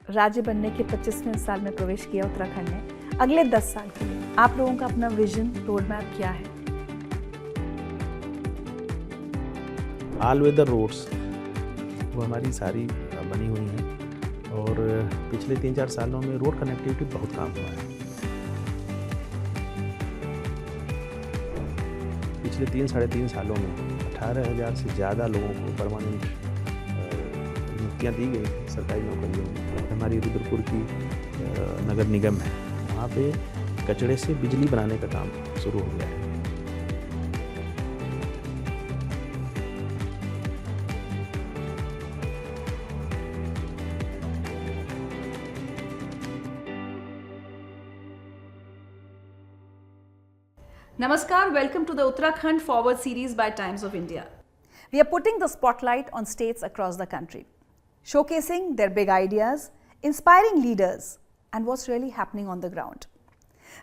राज्य बनने के 25वें साल में प्रवेश किया उत्तराखंड ने। अगले 10 साल के लिए आप लोगों का अपना विजन रोड मैप क्या है? ऑल वेदर रोड्स वो हमारी सारी बनी हुई हैं और पिछले 3-4 सालों में रोड कनेक्टिविटी बहुत काम हुआ है। पिछले 3-3.5 सालों में 18,000 से ज़्यादा लोगों को परमानेंट नियुक्तियाँ दी गई हैं सरकारी नौकरियों में। हमारी रुद्रपुर की नगर निगम है, वहाँ पे कचड़े से बिजली बनाने का काम शुरू हो गया है। Namaskar, welcome to the Uttarakhand Forward series by Times of India. We are putting the spotlight on states across the country, showcasing their big ideas, inspiring leaders, and what's really happening on the ground.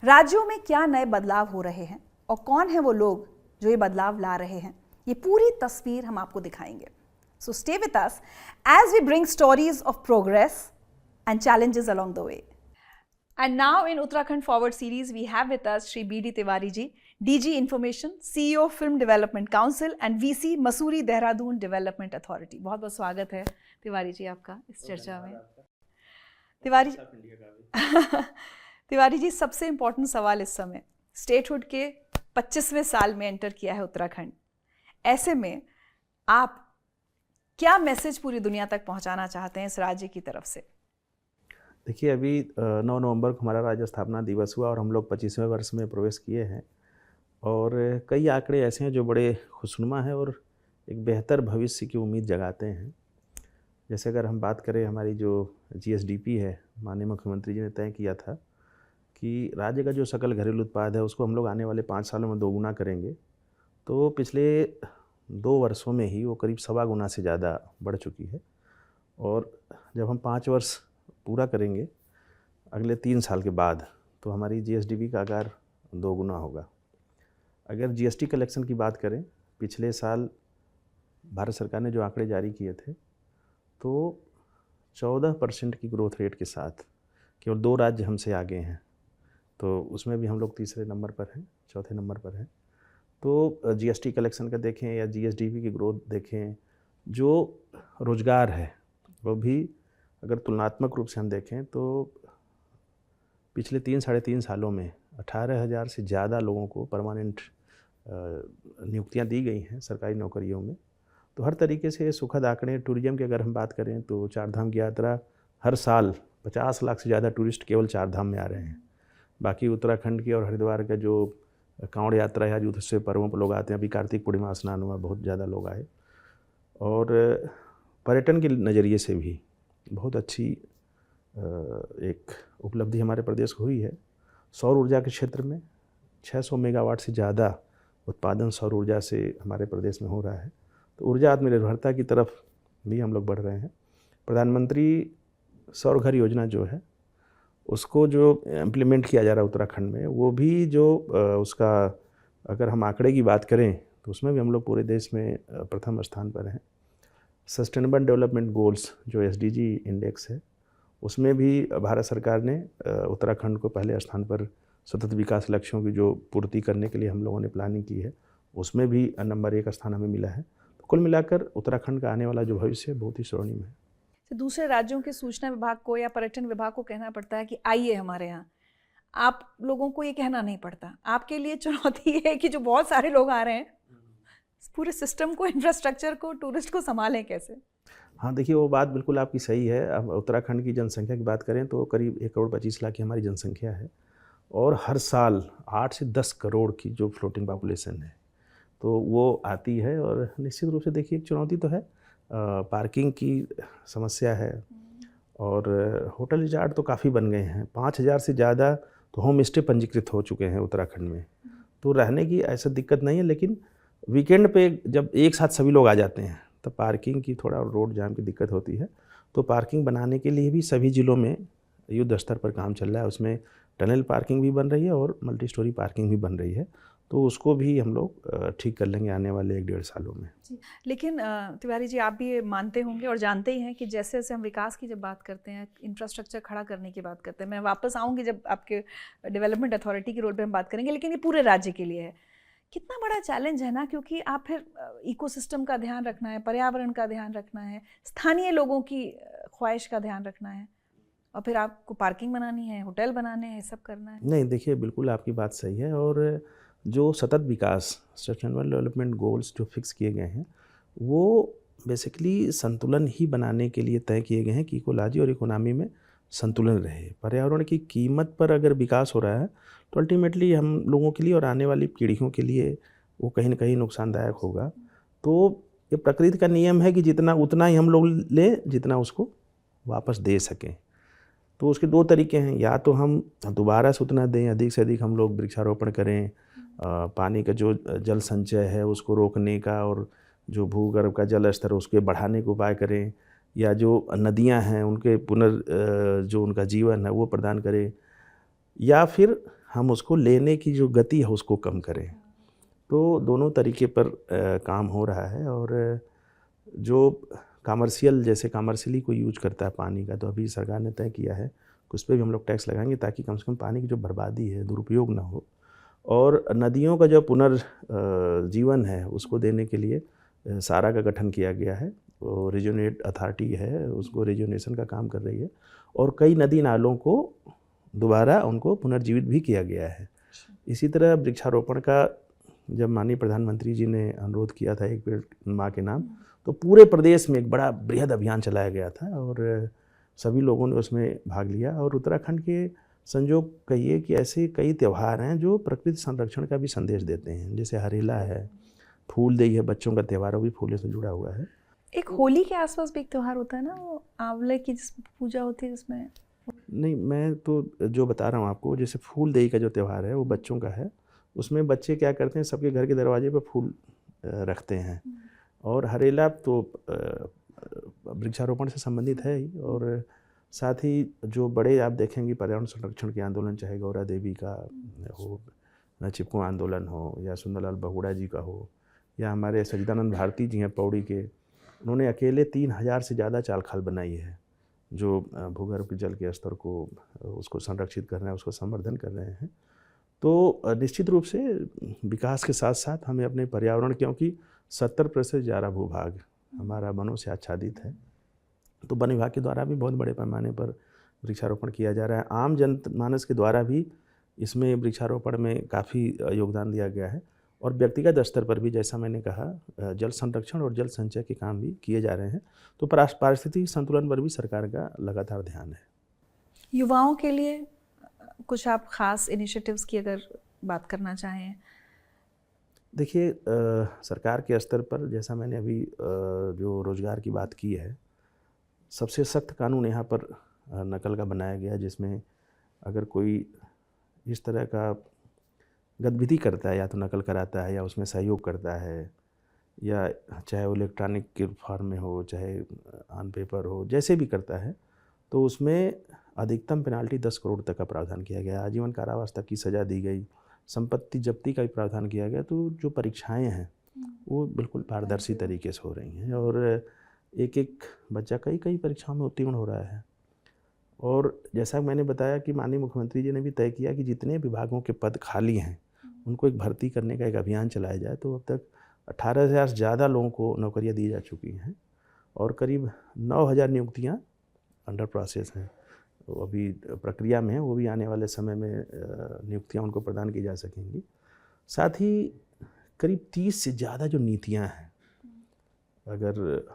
राज्यों में क्या नए बदलाव हो रहे हैं और कौन है वो लोग जो ये बदलाव ला रहे हैं, ये पूरी तस्वीर हम आपको दिखाएंगे. So stay with us as we bring stories of progress and challenges along the way. And now in Uttarakhand Forward series, we have with us Shri B.D. Tiwari ji, DG Information, CEO Film Development Council and VC Mussoorie Dehradun Development Authority. बहुत बहुत स्वागत है तिवारी जी आपका इस चर्चा में. तिवारी जी, सबसे important सवाल इस समय, स्टेटहुड के 25वें साल में एंटर किया है उत्तराखंड. ऐसे में आप क्या मैसेज पूरी दुनिया तक पहुंचाना चाहते हैं इस राज्य की तरफ से? देखिए, अभी 9 नवंबर को हमारा राज्य स्थापना दिवस हुआ और हम लोग 25वें वर्ष में प्रवेश किए हैं और कई आंकड़े ऐसे हैं जो बड़े खुशनुमा हैं और एक बेहतर भविष्य की उम्मीद जगाते हैं. जैसे अगर हम बात करें, हमारी जो GSDP है, माननीय मुख्यमंत्री जी ने तय किया था कि राज्य का जो सकल घरेलू उत्पाद है उसको हम लोग आने वाले 5 सालों में 2 गुना करेंगे. तो पिछले 2 वर्षों में ही वो करीब 1.25 गुना से ज़्यादा बढ़ चुकी है और जब हम 5 वर्ष पूरा करेंगे अगले 3 साल के बाद, तो हमारी GSDP का आकार 2 गुना होगा. अगर GST कलेक्शन की बात करें, पिछले साल भारत सरकार ने जो आंकड़े जारी किए थे तो 14% की ग्रोथ रेट के साथ केवल 2 राज्य हमसे आगे हैं, तो उसमें भी हम लोग तीसरे नंबर पर हैं, चौथे नंबर पर हैं. तो GST कलेक्शन का देखें या GSDP की ग्रोथ देखें, जो रोज़गार है वो भी अगर तुलनात्मक रूप से हम देखें तो पिछले 3-3.5 सालों में 18,000 से ज़्यादा लोगों को परमानेंट नियुक्तियां दी गई हैं सरकारी नौकरियों में. तो हर तरीके से सुखद आंकड़े. टूरिज़्म की अगर हम बात करें तो 4 धाम की यात्रा, हर साल 50 लाख से ज़्यादा टूरिस्ट केवल 4 धाम में आ रहे हैं. बाकी उत्तराखंड की और हरिद्वार का जो कांवड़ यात्रा है, दूसरे पर्वों पर लोग आते हैं. अभी कार्तिक पूर्णिमा स्नान हुआ, बहुत ज़्यादा लोग आए. और पर्यटन के नज़रिए से भी बहुत अच्छी एक उपलब्धि हमारे प्रदेश को हुई है. सौर ऊर्जा के क्षेत्र में 600 मेगावाट से ज़्यादा उत्पादन सौर ऊर्जा से हमारे प्रदेश में हो रहा है. तो ऊर्जा आत्मनिर्भरता की तरफ भी हम लोग बढ़ रहे हैं. प्रधानमंत्री सौर घर योजना जो है उसको जो इम्प्लीमेंट किया जा रहा है उत्तराखंड में, वो भी जो उसका अगर हम आंकड़े की बात करें तो उसमें भी हम लोग पूरे देश में प्रथम स्थान पर हैं. सस्टेनेबल डेवलपमेंट गोल्स जो SDG इंडेक्स है, उसमें भी भारत सरकार ने उत्तराखंड को पहले स्थान पर सतत विकास लक्ष्यों की जो पूर्ति करने के लिए हम लोगों ने प्लानिंग की है, उसमें भी नंबर 1 स्थान हमें मिला है. तो कुल मिलाकर उत्तराखंड का आने वाला जो भविष्य है बहुत ही स्वर्णिम है. तो दूसरे राज्यों के सूचना विभाग को या पर्यटन विभाग को कहना पड़ता है कि आइए हमारे यहाँ, आप लोगों को ये कहना नहीं पड़ता. आपके लिए चुनौती है कि जो बहुत सारे लोग आ रहे हैं, पूरे सिस्टम को, इंफ्रास्ट्रक्चर को, टूरिस्ट को संभालें कैसे? हाँ, देखिए, वो बात बिल्कुल आपकी सही है. अब उत्तराखंड की जनसंख्या की बात करें तो करीब 1,25 लाख की हमारी जनसंख्या है और हर साल 8 से 10 करोड़ की जो फ्लोटिंग पॉपुलेशन है तो वो आती है. और निश्चित रूप से देखिए, एक चुनौती तो है, पार्किंग की समस्या है और होटल रिजॉर्ट तो काफ़ी बन गए हैं. 5,000 से ज़्यादा तो होम स्टे पंजीकृत हो चुके हैं उत्तराखंड में. तो रहने की ऐसा दिक्कत नहीं है, लेकिन वीकेंड पे जब एक साथ सभी लोग आ जाते हैं तो पार्किंग की थोड़ा रोड जाम की दिक्कत होती है. तो पार्किंग बनाने के लिए भी सभी ज़िलों में युद्ध स्तर पर काम चल रहा है. उसमें टनल पार्किंग भी बन रही है और मल्टी स्टोरी पार्किंग भी बन रही है. तो उसको भी हम लोग ठीक कर लेंगे आने वाले 1-1.5 सालों में। जी, लेकिन तिवारी जी, आप भी ये मानते होंगे और जानते ही हैं कि जैसे जैसे हम विकास की जब बात करते हैं, इंफ्रास्ट्रक्चर खड़ा करने की बात करते हैं, मैं वापस आऊँगी जब आपके डेवलपमेंट अथॉरिटी के रोल पे हम बात करेंगे, लेकिन ये पूरे राज्य के लिए है। कितना बड़ा चैलेंज है ना, क्योंकि आप फिर इकोसिस्टम का ध्यान रखना है, पर्यावरण का ध्यान रखना है, स्थानीय लोगों की ख्वाहिश का ध्यान रखना है, और फिर आपको पार्किंग बनानी है, होटल बनाने हैं, सब करना है। नहीं, देखिए बिल्कुल आपकी बात सही है। और जो सतत विकास सस्टेनेबल डेवलपमेंट गोल्स जो फिक्स किए गए हैं, वो बेसिकली संतुलन ही बनाने के लिए तय किए गए हैं कि इकोलॉजी और इकोनॉमी में संतुलन रहे। पर्यावरण की कीमत पर अगर विकास हो रहा है तो अल्टीमेटली हम लोगों के लिए और आने वाली पीढ़ियों के लिए वो कहीं न कहीं नुकसानदायक होगा। तो ये प्रकृति का नियम है कि जितना उतना ही हम लोग लें जितना उसको वापस दे सकें। तो उसके 2 तरीके हैं, या तो हम दोबारा से उतना दें, अधिक से अधिक हम लोग वृक्षारोपण करें, पानी का जो जल संचय है उसको रोकने का और जो भूगर्भ का जल स्तर है उसके बढ़ाने के उपाय करें, या जो नदियां हैं उनके जो उनका जीवन है वो प्रदान करें, या फिर हम उसको लेने की जो गति है उसको कम करें। तो दोनों तरीके पर काम हो रहा है। और जो कमर्शियली कोई यूज करता है पानी का, तो अभी सरकार ने तय किया है कि उस पर भी हम लोग टैक्स लगाएंगे ताकि कम से कम पानी की जो बर्बादी है, दुरुपयोग ना हो। और नदियों का जो पुनर्जीवन है उसको देने के लिए सारा का गठन किया गया है। वो रीजनेट अथॉरिटी है, उसको रीजनेशन का काम कर रही है, और कई नदी नालों को दोबारा उनको पुनर्जीवित भी किया गया है। इसी तरह वृक्षारोपण का जब माननीय प्रधानमंत्री जी ने अनुरोध किया था एक पेड़ माँ के नाम, तो पूरे प्रदेश में एक बड़ा बृहद अभियान चलाया गया था और सभी लोगों ने उसमें भाग लिया। और उत्तराखंड के संजोग कहिए कि ऐसे कई त्यौहार हैं जो प्रकृति संरक्षण का भी संदेश देते हैं, जैसे हरेला है, फूलदेई है, बच्चों का त्यौहार, वो भी फूलों से जुड़ा हुआ है। एक होली के आसपास भी एक त्यौहार होता है ना, वो आंवले की जिसमें पूजा होती है, जिसमें नहीं, मैं तो जो बता रहा हूँ आपको, जैसे फूलदेई का जो त्यौहार है वो बच्चों का है। उसमें बच्चे क्या करते हैं, सबके घर के दरवाजे पर फूल रखते हैं। और हरेला तो वृक्षारोपण से संबंधित है ही, और साथ ही जो बड़े आप देखेंगे पर्यावरण संरक्षण के आंदोलन, चाहे गौरा देवी का हो, न चिपको आंदोलन हो, या सुंदरलाल बहुगुणा जी का हो, या हमारे सच्चिदानंद भारती जी हैं पौड़ी के, उन्होंने अकेले 3000 से ज़्यादा चाल खाल बनाई है जो भूगर्भ के जल के स्तर को उसको संरक्षित कर रहे हैं, उसको संवर्धन कर रहे हैं। तो निश्चित रूप से विकास के साथ साथ हमें अपने पर्यावरण, क्योंकि 70% ज़्यादा भूभाग हमारा वनों से आच्छादित है, तो वन विभाग के द्वारा भी बहुत बड़े पैमाने पर वृक्षारोपण किया जा रहा है। आम जनमानस के द्वारा भी इसमें वृक्षारोपण में काफ़ी योगदान दिया गया है। और व्यक्तिगत स्तर पर भी, जैसा मैंने कहा, जल संरक्षण और जल संचय के काम भी किए जा रहे हैं। तो पारिस्थितिक संतुलन पर भी सरकार का लगातार ध्यान है। युवाओं के लिए कुछ आप खास इनिशिएटिव्स की अगर बात करना चाहें? देखिए, सरकार के स्तर पर जैसा मैंने अभी जो रोज़गार की बात की है, सबसे सख्त कानून यहाँ पर नकल का बनाया गया, जिसमें अगर कोई इस तरह का गतिविधि करता है, या तो नकल कराता है या उसमें सहयोग करता है, या चाहे वो इलेक्ट्रॉनिक के फॉर्म में हो, चाहे ऑन पेपर हो, जैसे भी करता है, तो उसमें अधिकतम पेनाल्टी 10 करोड़ तक का प्रावधान किया गया, आजीवन कारावास तक की सज़ा दी गई, संपत्ति जब्ती का भी प्रावधान किया गया। तो जो परीक्षाएं हैं वो बिल्कुल पारदर्शी तरीके से हो रही हैं, और एक एक बच्चा कई परीक्षाओं में उत्तीर्ण हो रहा है। और जैसा मैंने बताया कि माननीय मुख्यमंत्री जी ने भी तय किया कि जितने विभागों के पद खाली हैं उनको एक भर्ती करने का एक अभियान चलाया जाए। तो अब तक 18,000 से ज़्यादा लोगों को नौकरियां दी जा चुकी हैं, और करीब 9,000 नियुक्तियां अंडर प्रोसेस हैं, तो अभी प्रक्रिया में है, वो भी आने वाले समय में नियुक्तियां उनको प्रदान की जा सकेंगी। साथ ही करीब 30 से ज़्यादा जो नीतियां हैं, अगर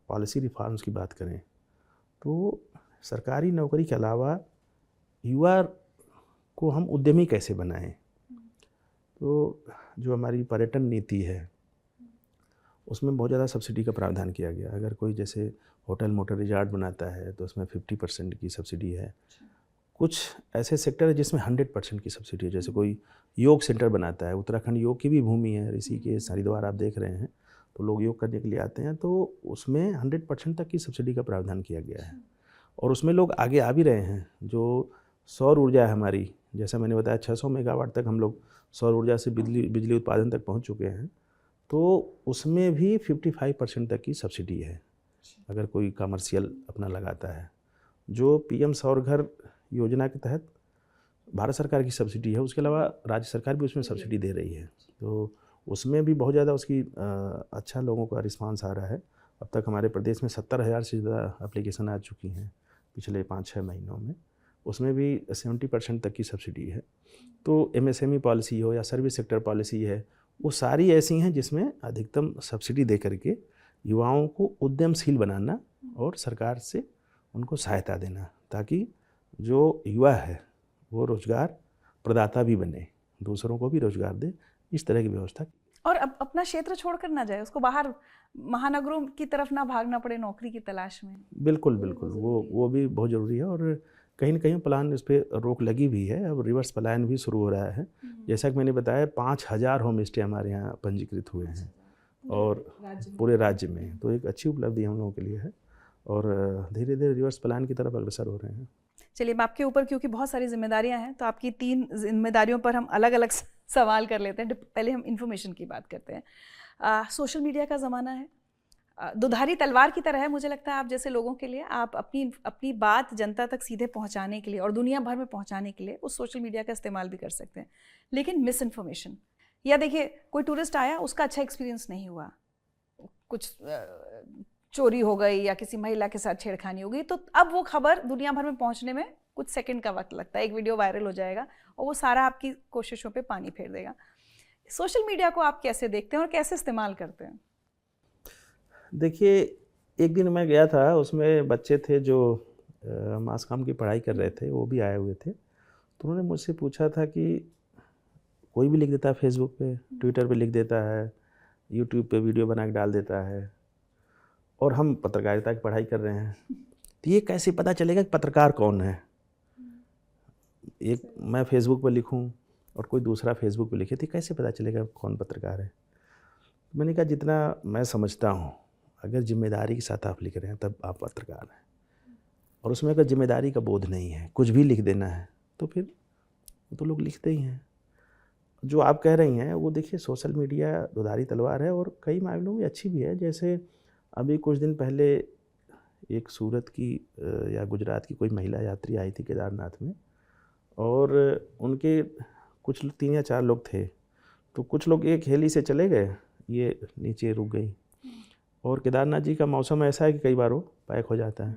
पॉलिसी रिफॉर्म्स की बात करें, तो सरकारी नौकरी के अलावा युवा को हम उद्यमी कैसे बनाएं। तो जो हमारी पर्यटन नीति है उसमें बहुत ज़्यादा सब्सिडी का प्रावधान किया गया। अगर कोई जैसे होटल मोटल रिजॉर्ट बनाता है तो उसमें 50% की सब्सिडी है। कुछ ऐसे सेक्टर है जिसमें 100% की सब्सिडी है, जैसे कोई योग सेंटर बनाता है, उत्तराखंड योग की भी भूमि है, ऋषिकेश हरिद्वार आप देख रहे हैं, तो लोग योग करने के लिए आते हैं, तो उसमें 100% तक की सब्सिडी का प्रावधान किया गया है। और उसमें लोग आगे आ भी रहे हैं। जो सौर ऊर्जा है हमारी, जैसा मैंने बताया 600 मेगावाट तक हम लोग सौर ऊर्जा से बिजली उत्पादन तक पहुंच चुके हैं। तो उसमें भी 55% तक की सब्सिडी है अगर कोई कमर्शियल अपना लगाता है। जो पीएम सौर घर योजना के तहत भारत सरकार की सब्सिडी है, उसके अलावा राज्य सरकार भी उसमें सब्सिडी दे रही है। तो उसमें भी बहुत ज़्यादा उसकी अच्छा लोगों का रिस्पांस आ रहा है। अब तक हमारे प्रदेश में 70,000 से ज़्यादा एप्लीकेशन आ चुकी हैं पिछले 5-6 महीनों में। उसमें भी 70% तक की सब्सिडी है। तो एमएसएमई पॉलिसी हो या सर्विस सेक्टर पॉलिसी है, वो सारी ऐसी हैं जिसमें अधिकतम सब्सिडी दे करके युवाओं को उद्यमशील बनाना और सरकार से उनको सहायता देना, ताकि जो युवा है वो रोजगार प्रदाता भी बने, दूसरों को भी रोजगार दे, इस तरह की व्यवस्था। और अब अपना क्षेत्र छोड़कर ना जाए, उसको बाहर महानगरों की तरफ ना भागना पड़े नौकरी की तलाश में। बिल्कुल बिल्कुल, वो भी बहुत ज़रूरी है। और कहीं ना कहीं प्लान इस पर रोक लगी भी है, अब रिवर्स पलायन भी शुरू हो रहा है। जैसा कि मैंने बताया 5,000 होम स्टे हमारे यहाँ पंजीकृत हुए हैं और पूरे राज्य में, तो एक अच्छी उपलब्धि हम लोगों के लिए है और धीरे धीरे रिवर्स पलायन की तरफ अग्रसर हो रहे हैं। चलिए, अब आपके ऊपर क्योंकि बहुत सारी जिम्मेदारियां हैं, तो आपकी 3 जिम्मेदारियों पर हम अलग अलग सवाल कर लेते हैं। पहले हम इन्फॉर्मेशन की बात करते हैं। सोशल मीडिया का ज़माना है, दुधारी तलवार की तरह है। मुझे लगता है आप जैसे लोगों के लिए, आप अपनी बात जनता तक सीधे पहुंचाने के लिए और दुनिया भर में पहुंचाने के लिए उस सोशल मीडिया का इस्तेमाल भी कर सकते हैं। लेकिन मिस इन्फॉर्मेशन, या देखिए कोई टूरिस्ट आया, उसका अच्छा एक्सपीरियंस नहीं हुआ, कुछ चोरी हो गई या किसी महिला के साथ छेड़खानी हो गई, तो अब वो खबर दुनिया भर में पहुंचने में कुछ सेकंड का वक्त लगता है। एक वीडियो वायरल हो जाएगा और वो सारा आपकी कोशिशों पे पानी फेर देगा। सोशल मीडिया को आप कैसे देखते हैं और कैसे इस्तेमाल करते हैं? देखिए, एक दिन मैं गया था, उसमें बच्चे थे जो मास कॉम की पढ़ाई कर रहे थे, वो भी आए हुए थे। तो उन्होंने मुझसे पूछा था कि कोई भी लिख देता है फेसबुक पे, ट्विटर पे लिख देता है, यूट्यूब पे वीडियो बना के डाल देता है, और हम पत्रकारिता की पढ़ाई कर रहे हैं, तो ये कैसे पता चलेगा कि पत्रकार कौन है? एक मैं फेसबुक पर लिखूं और कोई दूसरा फेसबुक पे लिखे, तो कैसे पता चलेगा कौन पत्रकार है? मैंने कहा जितना मैं समझता हूँ, अगर जिम्मेदारी के साथ आप लिख रहे हैं तब आप पत्रकार हैं, और उसमें अगर जिम्मेदारी का बोध नहीं है, कुछ भी लिख देना है, तो फिर वो तो लोग लिखते ही हैं। जो आप कह रही हैं वो देखिए, सोशल मीडिया दुधारी तलवार है और कई मामलों में अच्छी भी है। जैसे अभी कुछ दिन पहले एक सूरत की या गुजरात की कोई महिला यात्री आई थी केदारनाथ में, और उनके कुछ 3 या 4 लोग थे। तो कुछ लोग एक हेली से चले गए, ये नीचे रुक गई, और केदारनाथ जी का मौसम ऐसा है कि कई बार वो पैक हो जाता है,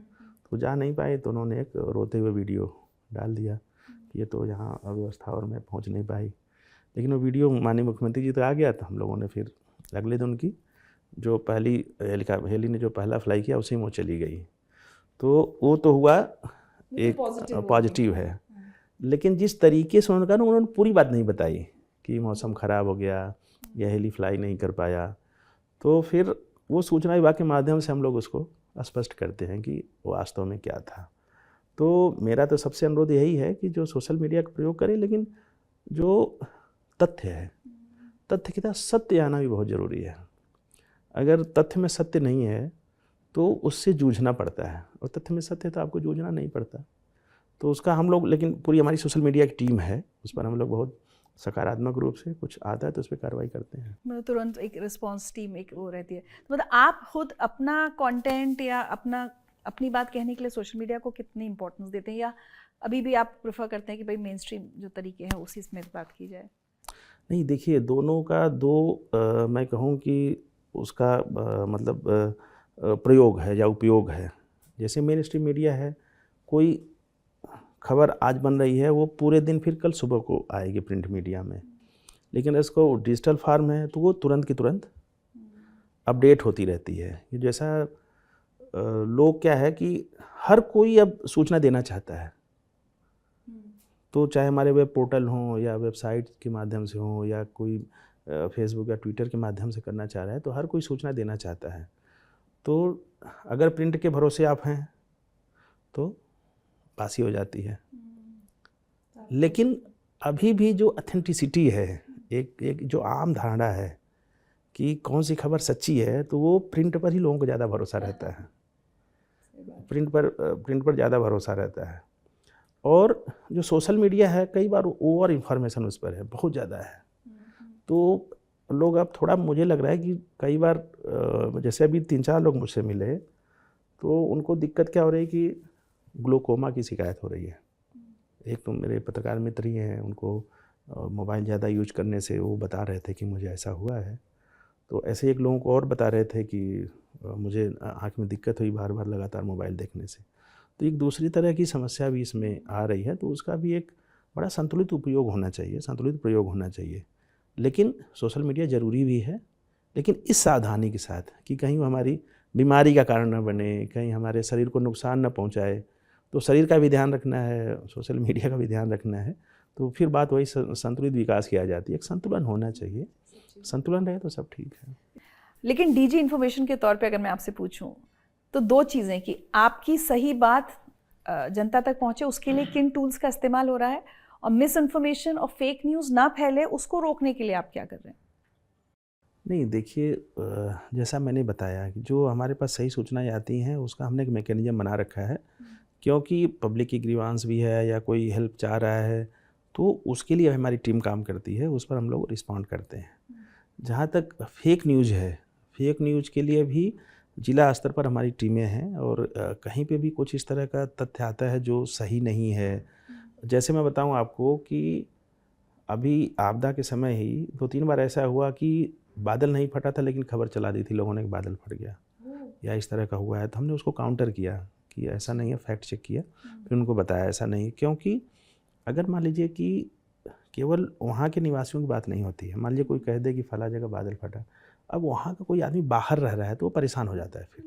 तो जा नहीं पाए। तो उन्होंने एक रोते हुए वीडियो डाल दिया कि ये तो यहाँ अव्यवस्था और मैं पहुँच नहीं पाई। लेकिन वो वीडियो माननीय मुख्यमंत्री जी तक आ गया, तो हम लोगों ने फिर अगले दिन उनकी जो पहली हेली ने जो पहला फ्लाई किया उसी में वो चली गई। तो वो तो हुआ एक पॉजिटिव है। लेकिन जिस तरीके से उन्होंने पूरी बात नहीं बताई कि मौसम ख़राब हो गया, यह हेली फ्लाई नहीं कर पाया, तो फिर वो सूचना विभाग के माध्यम से हम लोग उसको स्पष्ट करते हैं कि वो वास्तव में क्या था। तो मेरा तो सबसे अनुरोध यही है कि जो सोशल मीडिया का प्रयोग करें, लेकिन जो तथ्य है, तथ्य के साथ सत्य आना भी बहुत ज़रूरी है। अगर तथ्य में सत्य नहीं है तो उससे जूझना पड़ता है, और तथ्य में सत्य है तो आपको जूझना नहीं पड़ता। तो उसका हम लोग, लेकिन पूरी हमारी सोशल मीडिया की टीम है, उस पर हम लोग बहुत सकारात्मक रूप से कुछ आता है तो उस पर कार्रवाई करते हैं। मतलब तुरंत एक रिस्पांस टीम एक वो रहती है। तो मतलब आप खुद अपना कंटेंट या अपनी बात कहने के लिए सोशल मीडिया को कितनी इंपॉर्टेंस देते हैं, या अभी भी आप प्रेफर करते हैं कि भाई मेन स्ट्रीम जो तरीके हैं उसी में बात की जाए? नहीं, देखिए, दोनों का दो मैं कहूँ कि उसका मतलब प्रयोग है या उपयोग है। जैसे मेन स्ट्रीम मीडिया है, कोई खबर आज बन रही है वो पूरे दिन फिर कल सुबह को आएगी प्रिंट मीडिया में, लेकिन इसको डिजिटल फॉर्म है तो वो तुरंत की तुरंत अपडेट होती रहती है। ये जैसा लोग क्या है कि हर कोई अब सूचना देना चाहता है, तो चाहे हमारे वेब पोर्टल हों या वेबसाइट के माध्यम से हों या कोई फेसबुक या ट्विटर के माध्यम से करना चाह रहा है, तो हर कोई सूचना देना चाहता है। तो अगर प्रिंट के भरोसे आप हैं तो बासी हो जाती है। लेकिन अभी भी जो ऑथेंटिसिटी है, एक जो आम धारणा है कि कौन सी खबर सच्ची है, तो वो प्रिंट पर ही लोगों को ज़्यादा भरोसा रहता है। प्रिंट पर ज़्यादा भरोसा रहता है। और जो सोशल मीडिया है कई बार ओवर इन्फॉर्मेशन उस पर है, बहुत ज़्यादा है। तो लोग अब थोड़ा, मुझे लग रहा है कि कई बार जैसे अभी 3-4 लोग मुझसे मिले तो उनको दिक्कत क्या हो रही है कि ग्लोकोमा की शिकायत हो रही है। एक तो मेरे पत्रकार मित्र ही हैं, उनको मोबाइल ज़्यादा यूज करने से वो बता रहे थे कि मुझे ऐसा हुआ है। तो ऐसे एक लोगों को और बता रहे थे कि मुझे आँख में दिक्कत हुई बार बार लगातार मोबाइल देखने से। तो एक दूसरी तरह की समस्या भी इसमें आ रही है, तो उसका भी एक बड़ा संतुलित उपयोग होना चाहिए, संतुलित प्रयोग होना चाहिए। लेकिन सोशल मीडिया ज़रूरी भी है, लेकिन इस सावधानी के साथ कि कहीं वो हमारी बीमारी का कारण न बने, कहीं हमारे शरीर को नुकसान न पहुंचाए। तो शरीर का भी ध्यान रखना है, सोशल मीडिया का भी ध्यान रखना है। तो फिर बात वही संतुलित विकास की आ जाती है। एक संतुलन होना चाहिए, संतुलन रहे तो सब ठीक है। लेकिन डीजी इन्फॉर्मेशन के तौर पे अगर मैं आपसे पूछूं तो दो चीज़ें कि आपकी सही बात जनता तक पहुंचे उसके लिए किन टूल्स का इस्तेमाल हो रहा है, और मिस इन्फॉर्मेशन और फेक न्यूज़ ना फैले उसको रोकने के लिए आप क्या कर रहे हैं? नहीं देखिए, जैसा मैंने बताया कि जो हमारे पास सही सूचनाएं आती हैं उसका हमने एक मैकेनिज्म बना रखा है, क्योंकि पब्लिक की ग्रीवांस भी है या कोई हेल्प चाह रहा है तो उसके लिए हमारी टीम काम करती है, उस पर हम लोग रिस्पॉन्ड करते हैं। जहाँ तक फेक न्यूज़ है, फेक न्यूज़ के लिए भी जिला स्तर पर हमारी टीमें हैं, और कहीं पे भी कुछ इस तरह का तथ्य आता है जो सही नहीं है। जैसे मैं बताऊं आपको कि अभी आपदा के समय ही 2-3 बार ऐसा हुआ कि बादल नहीं फटा था लेकिन खबर चला दी थी लोगों ने कि बादल फट गया या इस तरह का हुआ है। तो हमने उसको काउंटर किया कि ऐसा नहीं है, फैक्ट चेक किया, फिर उनको बताया ऐसा नहीं है। क्योंकि अगर मान लीजिए कि केवल वहाँ के निवासियों की बात नहीं होती है, मान लीजिए कोई कह दे कि फला जगह बादल फटा, अब वहाँ का कोई आदमी बाहर रह रहा है तो वो परेशान हो जाता है फिर।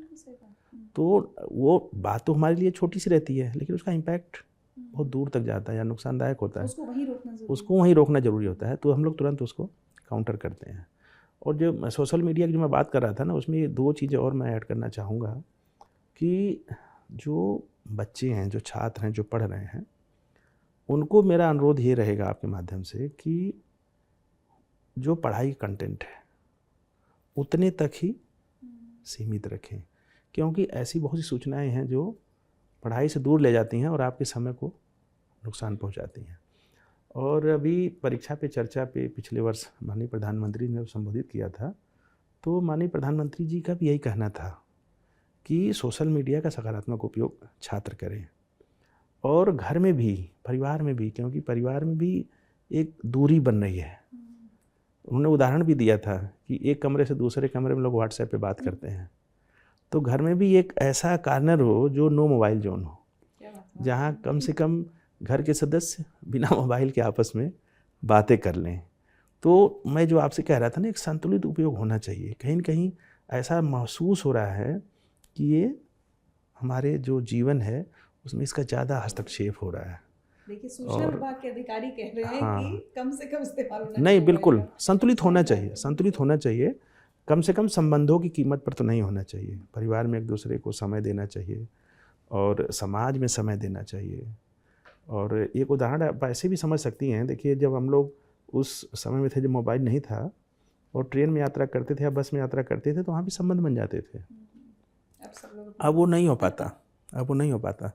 तो वो बात तो हमारे लिए छोटी सी रहती है लेकिन उसका इम्पैक्ट बहुत दूर तक जाता है या नुकसानदायक होता है, उसको वहीं रोकना ज़रूरी होता है। तो हम लोग तुरंत उसको काउंटर करते हैं। और जो सोशल मीडिया की जो मैं बात कर रहा था ना, उसमें ये 2 चीज़ें और मैं ऐड करना चाहूँगा कि जो बच्चे हैं, जो छात्र हैं, जो पढ़ रहे हैं, उनको मेरा अनुरोध ये रहेगा आपके माध्यम से कि जो पढ़ाई कंटेंट है उतने तक ही सीमित रखें, क्योंकि ऐसी बहुत सी सूचनाएं हैं जो पढ़ाई से दूर ले जाती हैं और आपके समय को नुकसान पहुंचाती हैं। और अभी परीक्षा पे चर्चा पे पिछले वर्ष माननीय प्रधानमंत्री ने संबोधित किया था, तो माननीय प्रधानमंत्री जी का भी यही कहना था कि सोशल मीडिया का सकारात्मक उपयोग छात्र करें, और घर में भी, परिवार में भी, क्योंकि परिवार में भी एक दूरी बन रही है। उन्होंने उदाहरण भी दिया था कि एक कमरे से दूसरे कमरे में लोग व्हाट्सएप पे बात करते हैं, तो घर में भी एक ऐसा कॉर्नर हो जो नो मोबाइल जोन हो, जहाँ कम से कम घर के सदस्य बिना मोबाइल के आपस में बातें कर लें। तो मैं जो आपसे कह रहा था ना, एक संतुलित उपयोग होना चाहिए। कहीं न कहीं ऐसा महसूस हो रहा है कि ये हमारे जो जीवन है उसमें इसका ज़्यादा हस्तक्षेप हो रहा है। देखिए सूचना विभाग के अधिकारी कह रहे हैं कि कम से कम इस्तेमाल होना चाहिए। नहीं, बिल्कुल संतुलित होना चाहिए, संतुलित होना चाहिए। कम से कम संबंधों की कीमत पर तो नहीं होना चाहिए। परिवार में एक दूसरे को समय देना चाहिए और समाज में समय देना चाहिए। और एक उदाहरण आप ऐसे भी समझ सकती हैं, देखिए जब हम लोग उस समय में थे जब मोबाइल नहीं था और ट्रेन में यात्रा करते थे या बस में यात्रा करते थे तो वहाँ भी संबंध बन जाते थे। अब वो नहीं हो पाता, अब वो नहीं हो पाता।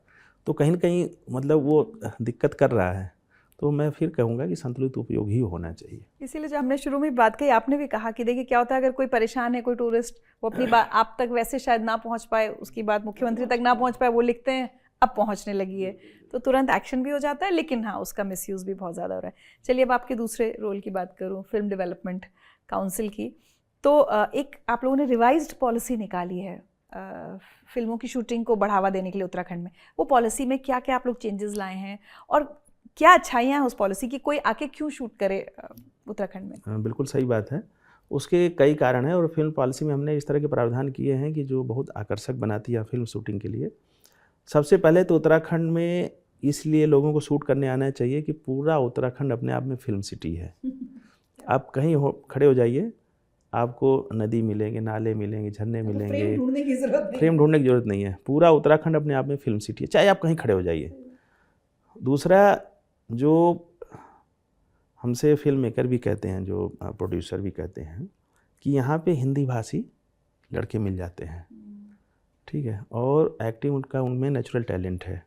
तो कहीं न कहीं मतलब वो दिक्कत कर रहा है। तो मैं फिर कहूँगा कि संतुलित उपयोग ही होना चाहिए। इसीलिए जो हमने शुरू में बात कही, आपने भी कहा कि देखिए क्या होता है अगर कोई परेशान है, कोई टूरिस्ट, वो अपनी बात आप तक वैसे शायद ना पहुंच पाए, उसकी बात मुख्यमंत्री तक ना पहुंच पाए, वो लिखते हैं अब पहुंचने लगी है, तो तुरंत एक्शन भी हो जाता है। लेकिन हाँ, उसका मिसयूज़ भी बहुत ज़्यादा हो रहा है। चलिए अब आपके दूसरे रोल की बात करूँ, फिल्म डेवलपमेंट काउंसिल की। तो एक आप लोगों ने रिवाइज्ड पॉलिसी निकाली है फिल्मों की शूटिंग को बढ़ावा देने के लिए उत्तराखंड में। वो पॉलिसी में क्या क्या आप लोग चेंजेस लाए हैं और क्या अच्छाइयाँ हैं उस पॉलिसी की? कोई आके क्यों शूट करे उत्तराखंड में? बिल्कुल सही बात है। उसके कई कारण हैं और फिल्म पॉलिसी में हमने इस तरह के प्रावधान किए हैं कि जो बहुत आकर्षक बनाती है फिल्म शूटिंग के लिए। सबसे पहले तो उत्तराखंड में इसलिए लोगों को शूट करने आना चाहिए कि पूरा उत्तराखंड अपने आप में फिल्म सिटी है। आप कहीं खड़े हो जाइए, आपको नदी मिलेंगे, नाले मिलेंगे, झरने मिलेंगे। फ्रेम ढूंढने की ज़रूरत नहीं है। पूरा उत्तराखंड अपने आप में फिल्म सिटी है, चाहे आप कहीं खड़े हो जाइए। दूसरा, जो हमसे फिल्म मेकर भी कहते हैं, जो प्रोड्यूसर भी कहते हैं कि यहाँ पे हिंदी भाषी लड़के मिल जाते हैं, ठीक है, और एक्टिंग उनमें नेचुरल टैलेंट है।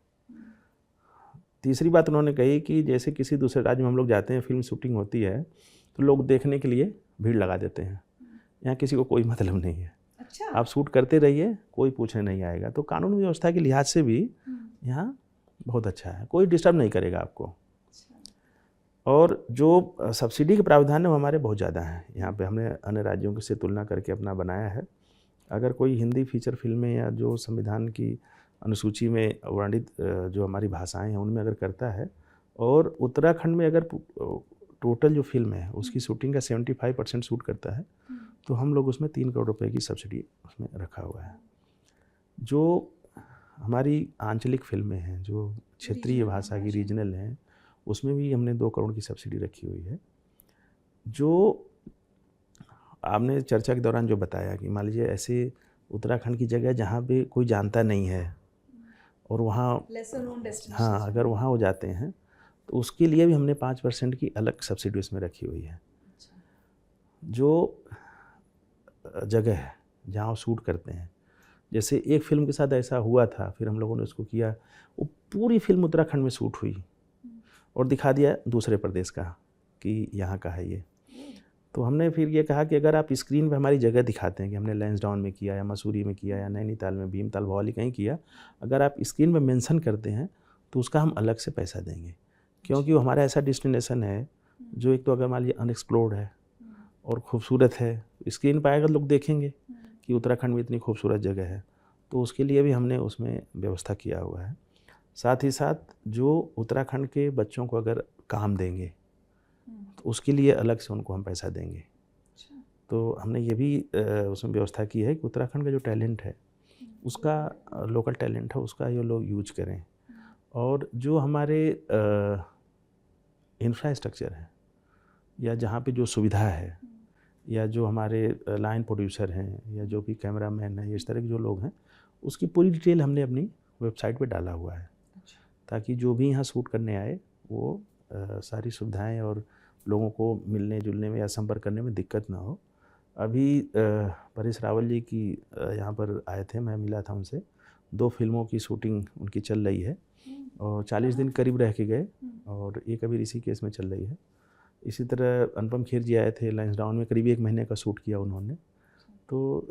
तीसरी बात उन्होंने कही कि जैसे किसी दूसरे राज्य में हम लोग जाते हैं, फिल्म शूटिंग होती है तो लोग देखने के लिए भीड़ लगा देते हैं। यहाँ किसी को कोई मतलब नहीं है। अच्छा। आप शूट करते रहिए, कोई पूछने नहीं आएगा। तो कानून व्यवस्था के लिहाज से भी यहाँ बहुत अच्छा है, कोई डिस्टर्ब नहीं करेगा आपको। और जो सब्सिडी के प्रावधान है वो हमारे बहुत ज़्यादा हैं यहाँ पे। हमने अन्य राज्यों से तुलना करके अपना बनाया है। अगर कोई हिंदी फीचर फिल्में या जो संविधान की अनुसूची में वर्णित जो हमारी भाषाएं हैं उनमें अगर करता है, और उत्तराखंड में अगर टोटल जो फिल्म है उसकी शूटिंग का 75% शूट करता है, तो हम लोग उसमें 3 करोड़ रुपए की सब्सिडी उसमें रखा हुआ है। जो हमारी आंचलिक फिल्में हैं, जो क्षेत्रीय भाषा की रीजनल हैं, उसमें भी हमने 2 करोड़ की सब्सिडी रखी हुई है। जो आपने चर्चा के दौरान जो बताया कि मान लीजिए ऐसे उत्तराखंड की जगह जहाँ पे कोई जानता नहीं है और वहाँ हाँ, अगर वहाँ हो जाते हैं तो उसके लिए भी हमने 5% की अलग सब्सिडी उसमें रखी हुई है। जो जगह है जहाँ वो शूट करते हैं, जैसे एक फिल्म के साथ ऐसा हुआ था, फिर हम लोगों ने उसको किया, वो पूरी फिल्म उत्तराखंड में शूट हुई और दिखा दिया दूसरे प्रदेश का कि यहाँ का है ये। तो हमने फिर ये कहा कि अगर आप स्क्रीन पे हमारी जगह दिखाते हैं कि हमने लैंसडाउन में किया या मसूरी में किया या नैनीताल में, भीमताल, भौली कहीं किया, अगर आप स्क्रीन में मेंशन करते हैं तो उसका हम अलग से पैसा देंगे, क्योंकि वो हमारा ऐसा डेस्टिनेशन है जो एक तो अगर मान लीजिए अनएक्सप्लोर्ड है और खूबसूरत है, स्क्रीन पर आएगा लोग देखेंगे कि उत्तराखंड में इतनी खूबसूरत जगह है। तो उसके लिए भी हमने उसमें व्यवस्था किया हुआ है। साथ ही साथ जो उत्तराखंड के बच्चों को अगर काम देंगे तो उसके लिए अलग से उनको हम पैसा देंगे। तो हमने ये भी उसमें व्यवस्था की है कि उत्तराखंड का जो टैलेंट है उसका, लोकल टैलेंट है उसका, ये लोग यूज करें। और जो हमारे इंफ्रास्ट्रक्चर है या जहाँ पे जो सुविधा है, या जो हमारे लाइन प्रोड्यूसर हैं या जो भी कैमरामैन हैं, इस तरह के जो लोग हैं, उसकी पूरी डिटेल हमने अपनी वेबसाइट पे डाला हुआ है, ताकि जो भी यहाँ शूट करने आए वो सारी सुविधाएं और लोगों को मिलने जुलने में या संपर्क करने में दिक्कत ना हो। अभी परेश रावल जी की यहाँ पर आए थे, मैं मिला था उनसे। 2 फिल्मों की शूटिंग उनकी चल रही है और 40 दिन करीब रह के गए, और एक अभी ऋषिकेश में चल रही है। इसी तरह अनुपम खेर जी आए थे, लैंसडाउन में करीब 1 महीने का शूट किया उन्होंने। तो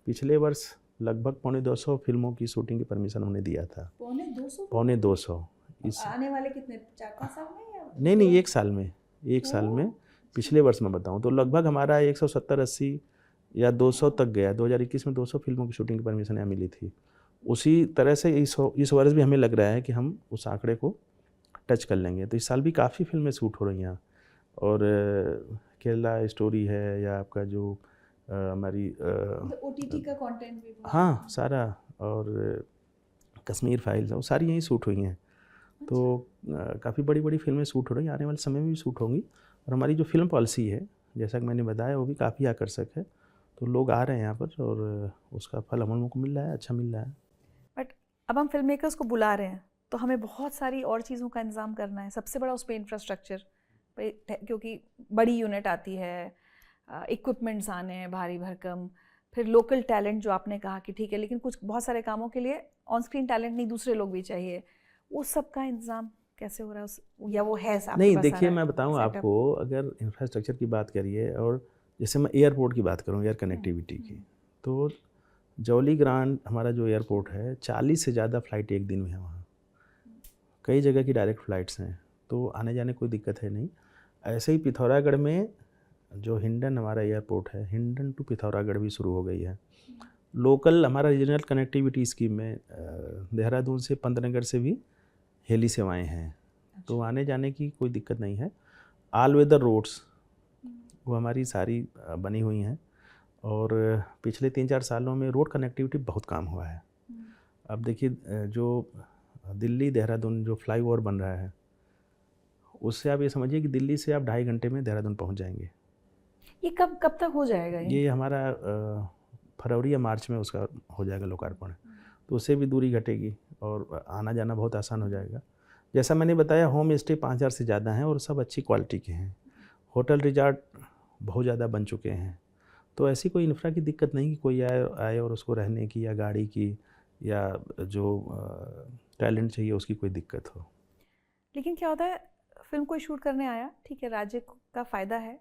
पिछले वर्ष लगभग 250 फिल्मों की शूटिंग की परमिशन उन्हें दिया था। 250 इस आने वाले कितने 4-5 साल में या नहीं 1 साल में, 1 साल में। पिछले वर्ष में बताऊं तो लगभग हमारा 170-80 या 200 तक गया। 2021 में 200 फिल्मों की शूटिंग की परमिशन यहाँ मिली थी। उसी तरह से इस वर्ष भी हमें लग रहा है कि हम उस आंकड़े को टच कर लेंगे। तो इस साल भी काफ़ी फिल्में शूट हो रही हैं। और केरला स्टोरी है, या आपका जो हमारी ओटीटी का कंटेंट भी हाँ सारा, और कश्मीर फाइल्स है, वो सारी यहीं शूट हुई हैं। तो काफ़ी बड़ी बड़ी फिल्में शूट हो रही हैं, आने वाले समय में भी शूट होंगी। और हमारी जो फिल्म पॉलिसी है, जैसा कि मैंने बताया, वो भी काफ़ी आकर्षक है। तो लोग आ रहे हैं यहाँ पर और उसका फल हम लोगों को मिल रहा है, अच्छा मिल रहा है। बट अब हम फिल्म मेकर्स को बुला रहे हैं तो हमें बहुत सारी और चीज़ों का इंतज़ाम करना है। सबसे बड़ा उस पर इंफ्रास्ट्रक्चर, क्योंकि बड़ी यूनिट आती है, इक्विपमेंट्स आने हैं भारी भरकम, फिर लोकल टैलेंट जो आपने कहा कि ठीक है, लेकिन कुछ बहुत सारे कामों के लिए ऑन स्क्रीन टैलेंट नहीं, दूसरे लोग भी चाहिए। वो सब का इंतज़ाम कैसे हो रहा है या वो है आपके नहीं पास? देखिए, मैं बताऊं आपको, अगर इंफ्रास्ट्रक्चर की बात करिए, और जैसे मैं एयरपोर्ट की बात करूं, एयर कनेक्टिविटी की, तो जौली ग्रांड हमारा जो एयरपोर्ट है, 40 से ज़्यादा फ़्लाइट एक दिन में है वहाँ। कई जगह की डायरेक्ट फ़्लाइट्स हैं, तो आने जाने कोई दिक्कत है नहीं। ऐसे ही पिथौरागढ़ में जो हिंडन हमारा एयरपोर्ट है, हिंडन टू पिथौरागढ़ भी शुरू हो गई है। लोकल हमारा रीजनल कनेक्टिविटी स्कीम में देहरादून से पंतनगर से भी हेली सेवाएं हैं, तो आने जाने की कोई दिक्कत नहीं है। ऑल वेदर रोड्स वो हमारी सारी बनी हुई हैं, और पिछले 3-4 सालों में रोड कनेक्टिविटी बहुत काम हुआ है। अब देखिए, जो दिल्ली देहरादून जो फ्लाईओवर बन रहा है, उससे आप ये समझिए कि दिल्ली से आप 2.5 घंटे में देहरादून पहुंच जाएंगे। ये कब तक हो जाएगा? ये हमारा फरवरी या मार्च में उसका हो जाएगा लोकार्पण। तो उससे भी दूरी घटेगी और आना जाना बहुत आसान हो जाएगा। जैसा मैंने बताया, होम स्टे 5000 से ज़्यादा हैं और सब अच्छी क्वालिटी के हैं। होटल रिजॉर्ट बहुत ज़्यादा बन चुके हैं, तो ऐसी कोई इंफ्रा की दिक्कत नहीं कि कोई आए और उसको रहने की या गाड़ी की या जो टैलेंट चाहिए उसकी कोई दिक्कत हो। लेकिन क्या होता है, फिल्म कोई शूट करने आया, ठीक है, राज्य का फ़ायदा है,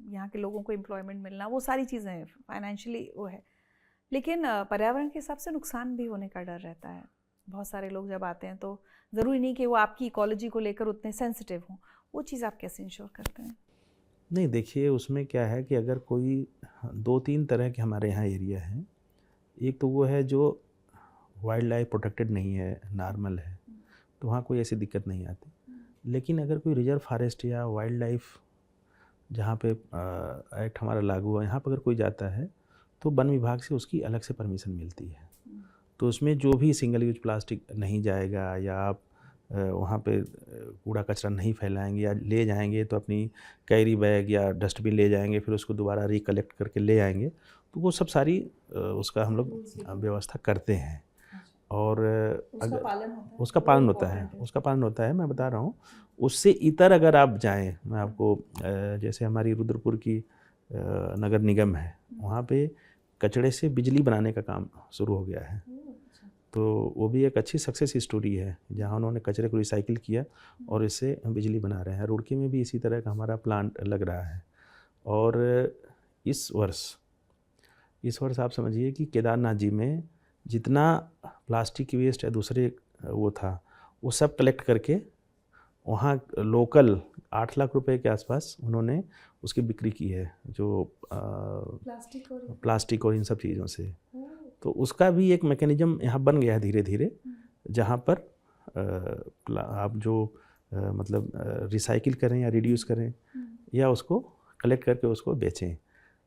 यहाँ के लोगों को एम्प्लॉयमेंट मिलना, वो सारी चीज़ें हैं, फाइनेंशियली वो है, लेकिन पर्यावरण के हिसाब से नुकसान भी होने का डर रहता है। बहुत सारे लोग जब आते हैं तो ज़रूरी नहीं कि वो आपकी इकोलॉजी को लेकर उतने सेंसिटिव हों, वो चीज़ आप कैसे इंश्योर करते हैं? नहीं देखिए, उसमें क्या है कि अगर कोई 2-3 तरह के हमारे यहाँ एरिया हैं। एक तो वो है जो वाइल्ड लाइफ प्रोटेक्टेड नहीं है, नॉर्मल है, तो वहाँ कोई ऐसी दिक्कत नहीं आती। लेकिन अगर कोई रिजर्व फॉरेस्ट या वाइल्ड लाइफ जहाँ पे एक्ट हमारा लागू है, यहाँ पर अगर कोई जाता है तो वन विभाग से उसकी अलग से परमिशन मिलती है। तो उसमें जो भी सिंगल यूज प्लास्टिक नहीं जाएगा, या आप वहाँ पे कूड़ा कचरा नहीं फैलाएंगे, या ले जाएंगे तो अपनी कैरी बैग या डस्टबिन ले जाएंगे, फिर उसको दोबारा रिकलेक्ट करके ले आएंगे, तो वो सब सारी उसका हम लोग व्यवस्था करते हैं। और उसका पालन होता है? उसका पालन होता है, उसका पालन होता है, मैं बता रहा हूँ। उससे इतर अगर आप जाएं, मैं आपको जैसे हमारी रुद्रपुर की नगर निगम है, वहाँ पे कचड़े से बिजली बनाने का काम शुरू हो गया है। तो वो भी एक अच्छी सक्सेस स्टोरी है, जहाँ उन्होंने कचरे को रिसाइकिल किया और इससे बिजली बना रहे हैं। रुड़की में भी इसी तरह का हमारा प्लांट लग रहा है। और इस वर्ष आप समझिए कि केदारनाथ जी में जितना प्लास्टिक की वेस्ट या दूसरे वो था, वो सब कलेक्ट करके वहाँ लोकल 8 लाख रुपए के आसपास उन्होंने उसकी बिक्री की है, जो प्लास्टिक और इन सब चीज़ों से। तो उसका भी एक मैकेनिज्म यहाँ बन गया है धीरे धीरे, जहाँ पर आप जो मतलब रिसाइकिल करें या रिड्यूस करें, या उसको कलेक्ट करके उसको बेचें।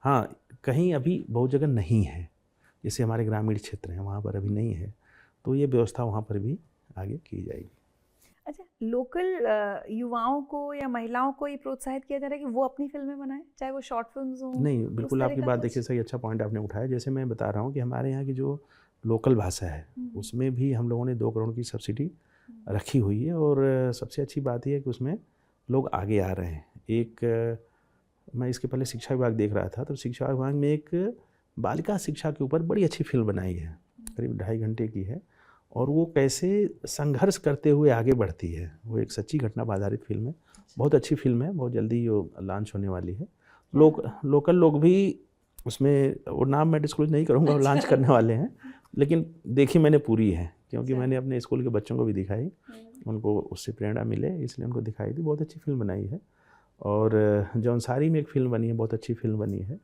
हाँ, कहीं अभी बहुत जगह नहीं है, जैसे हमारे ग्रामीण क्षेत्र हैं वहाँ पर अभी नहीं है, तो ये व्यवस्था वहाँ पर भी आगे की जाएगी। अच्छा, लोकल युवाओं को या महिलाओं को ये प्रोत्साहित किया जा रहा है कि वो अपनी फिल्में बनाएं, चाहे वो शॉर्ट फिल्म्स हों? नहीं, बिल्कुल आपकी बात देखिए सही, अच्छा पॉइंट आपने उठाया। जैसे मैं बता रहा हूँ कि हमारे यहाँ की जो लोकल भाषा है, उसमें भी हम लोगों ने 2 करोड़ की सब्सिडी रखी हुई है। और सबसे अच्छी बात यह है कि उसमें लोग आगे आ रहे हैं। एक मैं इसके पहले शिक्षा विभाग देख रहा था, तो शिक्षा विभाग में एक बालिका शिक्षा के ऊपर बड़ी अच्छी फिल्म बनाई है, करीब 2.5 घंटे की है, और वो कैसे संघर्ष करते हुए आगे बढ़ती है। वो एक सच्ची घटना पर आधारित फिल्म है, बहुत अच्छी फिल्म है, बहुत जल्दी वो लॉन्च होने वाली है। लोकल लोग भी उसमें, वो नाम मैं डिस्क्लोज नहीं करूँगा, वो लॉन्च करने वाले हैं, लेकिन देखी मैंने पूरी है, क्योंकि मैंने अपने स्कूल के बच्चों को भी दिखाई, उनको उससे प्रेरणा मिले इसलिए उनको दिखाई थी। बहुत अच्छी फिल्म बनाई है। और जौनसारी में एक फ़िल्म बनी है, बहुत अच्छी फिल्म बनी है।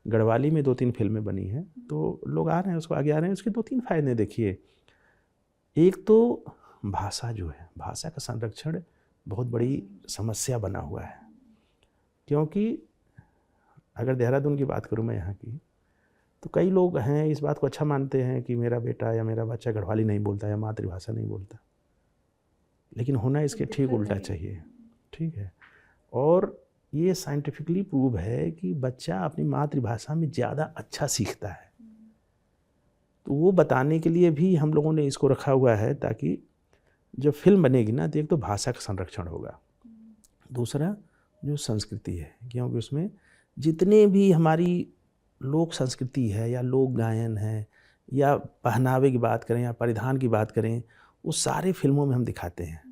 गढ़वाली में 2-3 फिल्में बनी हैं, तो लोग आ रहे हैं, उसको आगे आ रहे हैं। उसके 2-3 फ़ायदे देखिए। एक तो भाषा जो है, भाषा का संरक्षण बहुत बड़ी समस्या बना हुआ है, क्योंकि अगर देहरादून की बात करूँ मैं यहाँ की, तो कई लोग हैं इस बात को अच्छा मानते हैं कि मेरा बेटा या मेरा बच्चा गढ़वाली नहीं बोलता या मातृभाषा नहीं बोलता, लेकिन होना इसके ठीक उल्टा चाहिए, ठीक है। और ये साइंटिफिकली प्रूव है कि बच्चा अपनी मातृभाषा में ज़्यादा अच्छा सीखता है। तो वो बताने के लिए भी हम लोगों ने इसको रखा हुआ है, ताकि जब फिल्म बनेगी ना, तो एक तो भाषा का संरक्षण होगा, दूसरा जो संस्कृति है, क्योंकि उसमें जितने भी हमारी लोक संस्कृति है या लोक गायन है या पहनावे की बात करें या परिधान की बात करें, वो सारे फिल्मों में हम दिखाते हैं।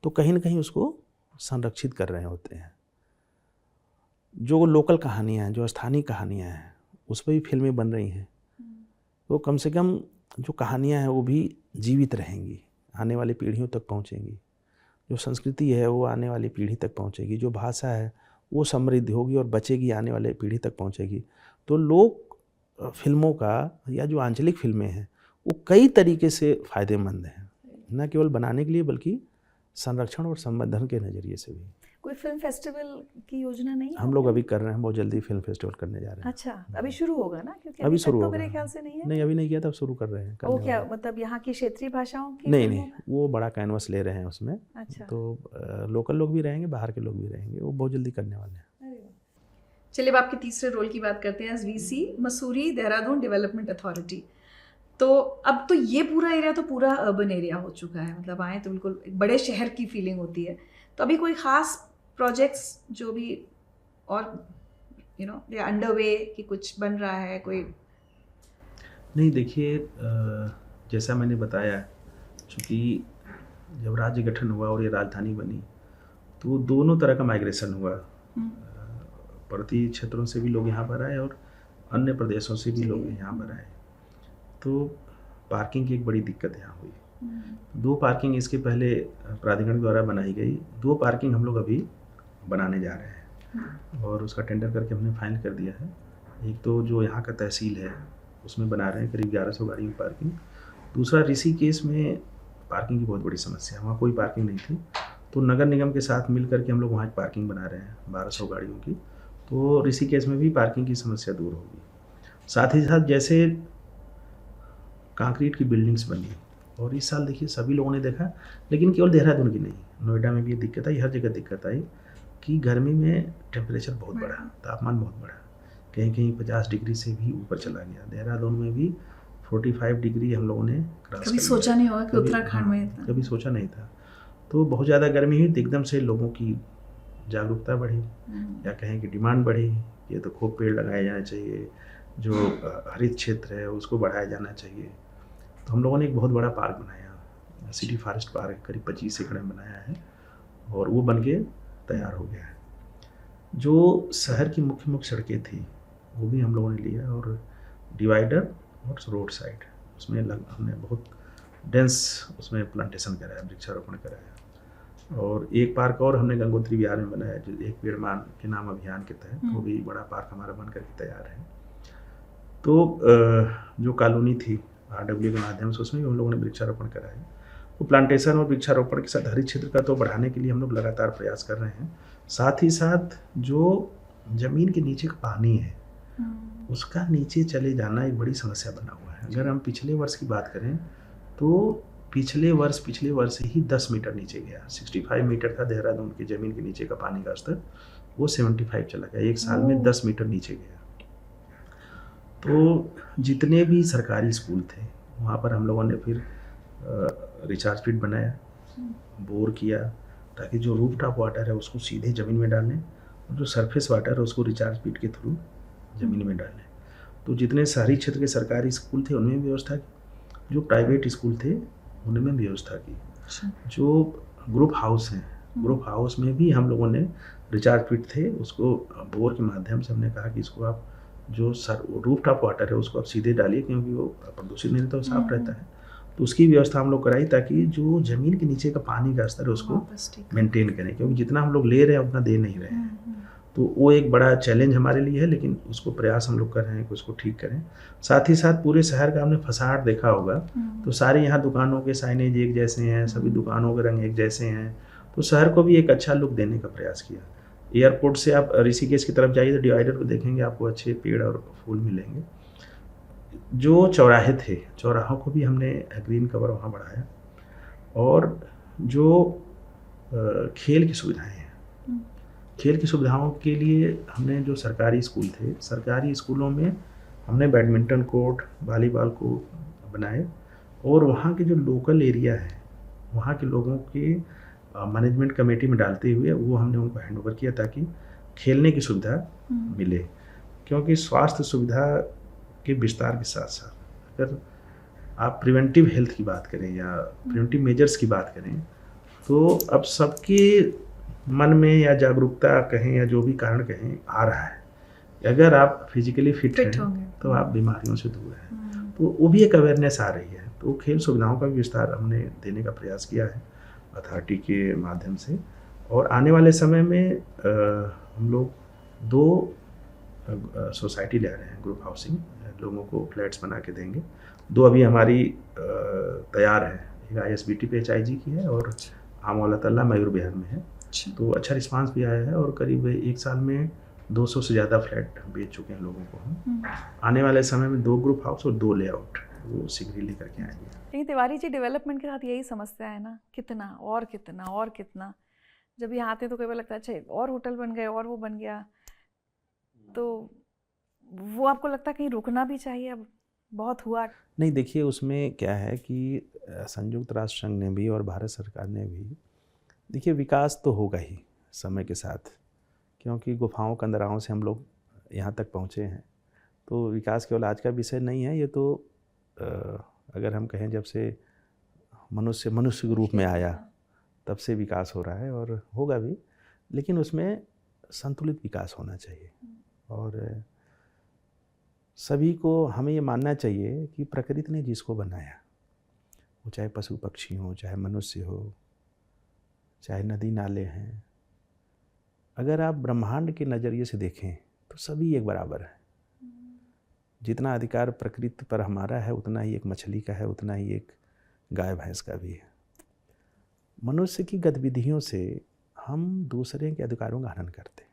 तो कहीं ना कहीं उसको संरक्षित कर रहे होते हैं। जो लोकल कहानियाँ हैं, जो स्थानीय कहानियाँ हैं, उस पर भी फिल्में बन रही हैं, तो कम से कम जो कहानियाँ हैं वो भी जीवित रहेंगी, आने वाली पीढ़ियों तक पहुँचेंगी। जो संस्कृति है वो आने वाली पीढ़ी तक पहुँचेगी, जो भाषा है वो समृद्ध होगी और बचेगी, आने वाले पीढ़ी तक पहुँचेगी। तो लोक फिल्मों का या जो आंचलिक फिल्में हैं वो कई तरीके से फ़ायदेमंद हैं, न केवल बनाने के लिए बल्कि संरक्षण और संवर्धन के नज़रिए से भी। कोई फिल्म फेस्टिवल की योजना नहीं है? हम लोग अभी कर रहे हैं, बहुत जल्दी फिल्म फेस्टिवल करने जा रहे हैं। अच्छा, अभी शुरू होगा ना? क्योंकि अभी शुरू तो होगा, मेरे ख्याल से नहीं है। नहीं अभी नहीं किया था, अब शुरू कर रहे हैं। वो क्या मतलब यहाँ की क्षेत्रीय भाषाओं की? नहीं, वो बड़ा कैनवस ले रहे हैं उसमें। अच्छा, तो लोकल लोग भी रहेंगे, बाहर के लोग भी रहेंगे, वो बहुत जल्दी करने वाले हैं। चलिए अब आपके तीसरे रोल की बात करते हैं, as VC Mussoorie Dehradun development authority. तो अब तो ये पूरा एरिया तो पूरा अर्बन एरिया हो चुका है, मतलब आए तो बिल्कुल एक बड़े शहर की फीलिंग होती है। तो अभी कोई ख़ास प्रोजेक्ट्स जो भी और दे अंडर वे कि कुछ बन रहा है कोई? नहीं देखिए, जैसा मैंने बताया, चूँकि जब राज्य गठन हुआ और ये राजधानी बनी तो दोनों तरह का माइग्रेशन हुआ। पर्वतीय क्षेत्रों से भी लोग यहाँ पर आए और अन्य प्रदेशों से भी लोग यहाँ पर आए। तो पार्किंग की एक बड़ी दिक्कत यहाँ हुई। 2 पार्किंग इसके पहले प्राधिकरण द्वारा बनाई गई, 2 पार्किंग हम लोग अभी बनाने जा रहे हैं और उसका टेंडर करके हमने फाइनल कर दिया है। एक तो जो यहाँ का तहसील है उसमें बना रहे हैं करीब 1100 गाड़ी की पार्किंग। दूसरा ऋषिकेश में पार्किंग की बहुत बड़ी समस्या है, वहाँ कोई पार्किंग नहीं थी, तो नगर निगम के साथ मिल करके हम लोग वहाँ एक पार्किंग बना रहे हैं 1200 गाड़ियों की। तो ऋषिकेश में भी पार्किंग की समस्या दूर होगी। साथ ही साथ जैसे कंक्रीट की बिल्डिंग्स बनी और इस साल देखिए सभी लोगों ने देखा, लेकिन केवल देहरादून की नहीं, नोएडा में भी ये दिक्कत आई, हर जगह दिक्कत आई कि गर्मी में टेम्परेचर बहुत बढ़ा, तापमान बहुत बढ़ा, कहीं कहीं 50 डिग्री से भी ऊपर चला गया। देहरादून में भी 45 डिग्री हम लोगों ने क्रॉस कभी सोचा नहीं होगा कि उत्तराखंड में इतना। कभी सोचा नहीं था। तो बहुत ज़्यादा गर्मी हुई तो एकदम से लोगों की जागरूकता बढ़ी या कहें कि डिमांड बढ़ी, ये तो खूब पेड़ लगाए जाने चाहिए, जो हरित क्षेत्र है उसको बढ़ाया जाना चाहिए। तो हम लोगों ने एक बहुत बड़ा पार्क बनाया, सिटी फॉरेस्ट पार्क, करीब 25 एकड़ में बनाया है और वो बन के तैयार हो गया है। जो शहर की मुख्य मुख्य सड़कें थी वो भी हम लोगों ने लिया और डिवाइडर और रोड साइड उसमें हमने बहुत डेंस उसमें प्लांटेशन कराया, वृक्षारोपण कराया। और एक पार्क और हमने गंगोत्री विहार में बनाया जो एक पेड़ मान के नाम अभियान के तहत, वो भी बड़ा पार्क हमारा बन करके तैयार है। तो जो कॉलोनी थी RW के माध्यम से उसमें भी हम लोगों ने वृक्षारोपण कराया। तो प्लांटेशन और वृक्षारोपण के साथ हरित क्षेत्र का तो बढ़ाने के लिए हम लोग लगातार प्रयास कर रहे हैं। साथ ही साथ जो ज़मीन के नीचे का पानी है उसका नीचे चले जाना एक बड़ी समस्या बना हुआ है। अगर हम पिछले वर्ष की बात करें तो पिछले वर्ष ही 10 मीटर नीचे गया। 65 मीटर था देहरादून की ज़मीन के नीचे का पानी का स्तर, वो 75 चला गया, एक साल में 10 मीटर नीचे गया। तो जितने भी सरकारी स्कूल थे वहाँ पर हम लोगों ने फिर रिचार्ज पिट बनाया, बोर किया, ताकि जो रूफ टॉप वाटर है उसको सीधे ज़मीन में डालें और जो सरफेस वाटर है उसको रिचार्ज पिट के थ्रू ज़मीन में डालें। तो जितने शहरी क्षेत्र के सरकारी स्कूल थे उनमें व्यवस्था की, जो प्राइवेट स्कूल थे उनमें व्यवस्था की। जो ग्रुप हाउस हैं, ग्रुप हाउस में भी हम लोगों ने रिचार्ज पिट थे, उसको बोर के माध्यम से हमने कहा कि इसको आप जो रूफ टॉप वाटर है उसको आप सीधे डालिए, क्योंकि वो प्रदूषित नहीं रहता, वो साफ रहता है। तो उसकी व्यवस्था हम लोग कराई ताकि जो ज़मीन के नीचे का पानी का स्तर है उसको मेंटेन करें, क्योंकि जितना हम लोग ले रहे हैं उतना दे नहीं रहे हैं। तो वो एक बड़ा चैलेंज हमारे लिए है, लेकिन उसको प्रयास हम लोग कर रहे हैं कि उसको ठीक करें। साथ ही साथ पूरे शहर का हमने फसाड देखा होगा, तो सारे यहाँ दुकानों के साइनेज एक जैसे हैं, सभी दुकानों के रंग एक जैसे हैं, तो शहर को भी एक अच्छा लुक देने का प्रयास किया। एयरपोर्ट से आप ऋषिकेश की तरफ जाइए तो डिवाइडर को देखेंगे, आपको अच्छे पेड़ और फूल मिलेंगे। जो चौराहे थे, चौराहों को भी हमने ग्रीन कवर वहाँ बढ़ाया। और जो खेल की सुविधाएं हैं, खेल की सुविधाओं के लिए हमने जो सरकारी स्कूल थे, सरकारी स्कूलों में हमने बैडमिंटन कोर्ट, वॉलीबॉल कोर्ट बनाए और वहाँ के जो लोकल एरिया है वहाँ के लोगों के मैनेजमेंट कमेटी में डालते हुए वो हमने उनको हैंड ओवर किया ताकि खेलने की सुविधा मिले। क्योंकि स्वास्थ्य सुविधा के विस्तार के साथ साथ अगर आप प्रिवेंटिव हेल्थ की बात करें या प्रिवेंटिव मेजर्स की बात करें तो अब सबके मन में या जागरूकता कहें या जो भी कारण कहें आ रहा है, अगर आप फिजिकली फिट हैं तो आप बीमारियों से दूर हैं, तो वो भी एक अवेयरनेस आ रही है। तो खेल सुविधाओं का भी विस्तार हमने देने का प्रयास किया है अथॉरिटी के माध्यम से। और आने वाले समय में हम लोग 2 सोसाइटी ले रहे हैं, ग्रुप हाउसिंग, लोगों को फ्लैट्स बना के देंगे। 2 अभी हमारी तैयार है, एक ISBT पे HIG की है और आमवाला तल्ला मयूर विहार में है। तो अच्छा रिस्पांस भी आया है और करीब 1 साल में 200 से ज़्यादा फ्लैट बेच चुके हैं लोगों को हम। आने वाले समय में 2 ग्रुप हाउस और 2 लेआउट वो शीघ्र ही लेकर के आएंगे। लेकिन तिवारी जी, डेवलपमेंट के साथ यही समस्या है ना, कितना और कितना और कितना। जब यहाँ आते तो कई बार लगता है अच्छा और होटल बन गए और वो बन गया, तो वो आपको लगता है कहीं रुकना भी चाहिए, अब बहुत हुआ? नहीं, देखिए उसमें क्या है कि संयुक्त राष्ट्र संघ ने भी और भारत सरकार ने भी, देखिए विकास तो होगा ही समय के साथ, क्योंकि गुफाओं कंदराओं से हम लोग यहाँ तक पहुँचे हैं। तो विकास केवल आज का विषय नहीं है, ये तो अगर हम कहें जब से मनुष्य मनुष्य के रूप में आया, तब से विकास हो रहा है और होगा भी, लेकिन उसमें संतुलित विकास होना चाहिए। और सभी को हमें ये मानना चाहिए कि प्रकृति ने जिसको बनाया, वो चाहे पशु पक्षी हो, चाहे मनुष्य हो, चाहे नदी नाले हैं, अगर आप ब्रह्मांड के नज़रिए से देखें तो सभी एक बराबर है। जितना अधिकार प्रकृति पर हमारा है उतना ही एक मछली का है, उतना ही एक गाय भैंस का भी है। मनुष्य की गतिविधियों से हम दूसरे के अधिकारों का हनन करते हैं।